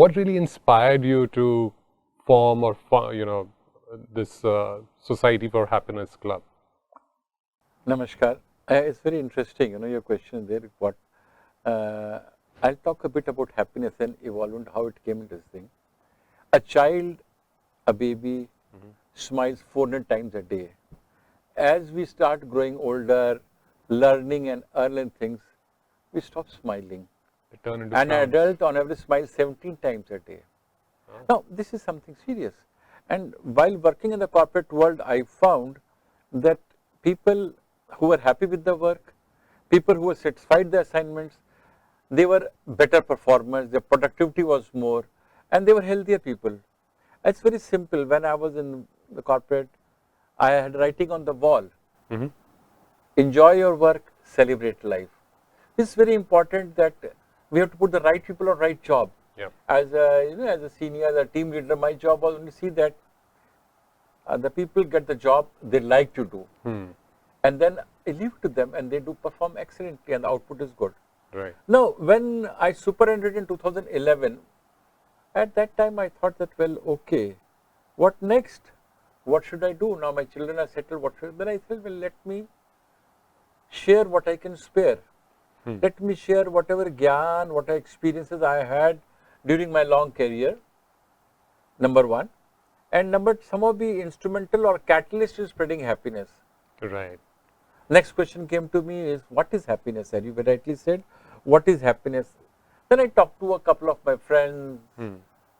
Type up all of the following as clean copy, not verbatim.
what really inspired you to form or this Society for Happiness Club? Namaskar. It's very interesting, your question there. I'll talk a bit about happiness and evolve and how it came into this thing. A child, a baby, smiles 400 times a day. As we start growing older, learning and earning things, we stop smiling. An adult on average smiles 17 times a day. Oh. Now, this is something serious. And while working in the corporate world, I found that people who were happy with the work, people who were satisfied with the assignments, they were better performers, their productivity was more, and they were healthier people. It's very simple. When I was in the corporate, I had writing on the wall, enjoy your work, celebrate life. It's very important that we have to put the right people on right job. Yep. As a senior, as a team leader, my job was to see that the people get the job they like to do. And then I leave it to them and they do perform excellently and the output is good. Right. Now, when I superannuated in 2011, at that time I thought that, well, okay, what next? What should I do? Now my children are settled, what should I do? Then I said, well, let me share what I can spare. Let me share whatever gyan, whatever experiences I had during my long career, number one. And number, somehow be instrumental or catalyst in spreading happiness. Right. Next question came to me is, what is happiness? As you rightly said, what is happiness? Then I talked to a couple of my friends,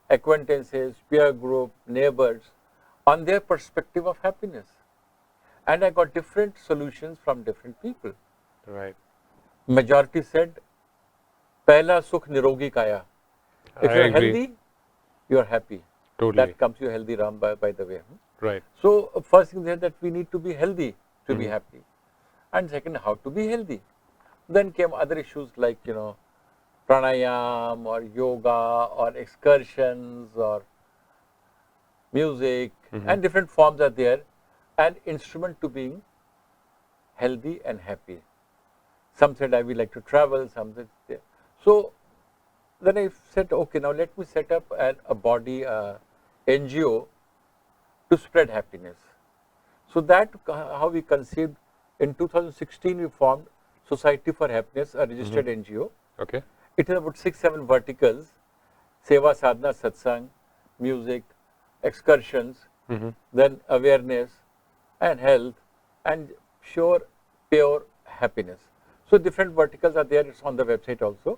acquaintances, peer group, neighbors, on their perspective of happiness. And I got different solutions from different people. Right. Majority said, Pehla sukh nirogi kaya. If you are healthy, you are happy. Totally. That comes your healthy Ram, by the way. Right. So, first thing is that we need to be healthy to be happy. And second, how to be healthy. Then came other issues like, pranayam or yoga or excursions or music and different forms are there, an instrument to being healthy and happy. Some said I would like to travel, some said, so then I said, okay, now let me set up a body, NGO to spread happiness. So that how we conceived. In 2016, we formed Society for Happiness, a registered NGO. Okay. It is about 6-7 verticals: Seva, Sadhana, Satsang, music, excursions, then awareness and health, and pure happiness. So different verticals are there. It's on the website also,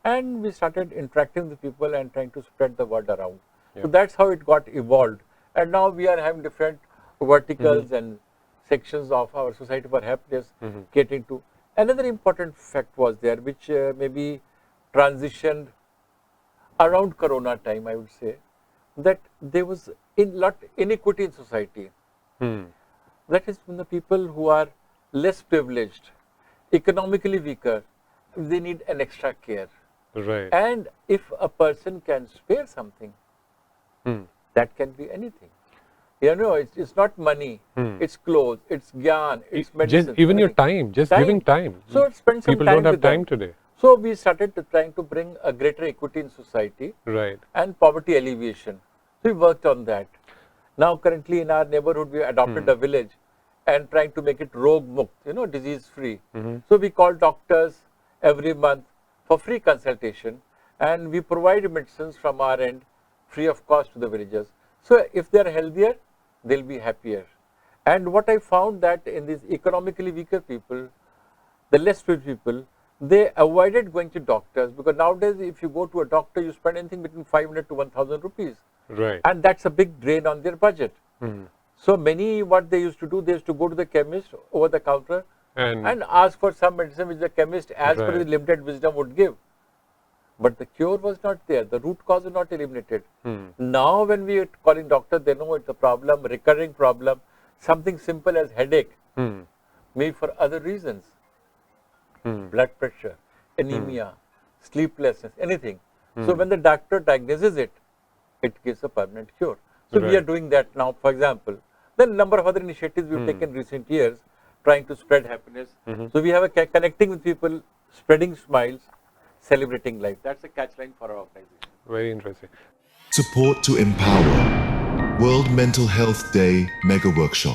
and we started interacting with people and trying to spread the word around. Yep. So that's how it got evolved, and now we are having different verticals and sections of our Society for Happiness catering to. Another important fact was there, which maybe transitioned around Corona time, I would say, that there was lot inequity in society. That is, when the people who are less privileged, economically weaker, they need an extra care. Right. And if a person can spare something, that can be anything. It's not money, it's clothes, it's gyan, it's medicine. Just even your time, giving time. So spend some people time don't have with time them. today. So we started trying to bring a greater equity in society, right, and poverty alleviation. So we worked on that. Now currently in our neighborhood we adopted a village and trying to make it rog mukt, disease free. So we call doctors every month for free consultation, and we provide medicines from our end free of cost to the villagers. So if they are healthier, they'll be happier. And what I found that in these economically weaker people, the less privileged people, they avoided going to doctors, because nowadays if you go to a doctor, you spend anything between 500 to 1000 rupees. Right. And that's a big drain on their budget. So many, what they used to do, they used to go to the chemist over the counter and ask for some medicine which the chemist, as per his limited wisdom, would give. But the cure was not there. The root cause was not eliminated. Now when we are calling doctor, they know it's a problem, recurring problem, something simple as headache, maybe for other reasons, blood pressure, anemia, sleeplessness, anything. So when the doctor diagnoses it, it gives a permanent cure. So we are doing that now, for example. Then a number of other initiatives we've taken in recent years, trying to spread happiness. So we have a connecting with people, spreading smiles, celebrating life. That's the catchline for our organization. Very interesting. Support to empower. World Mental Health Day Mega Workshop.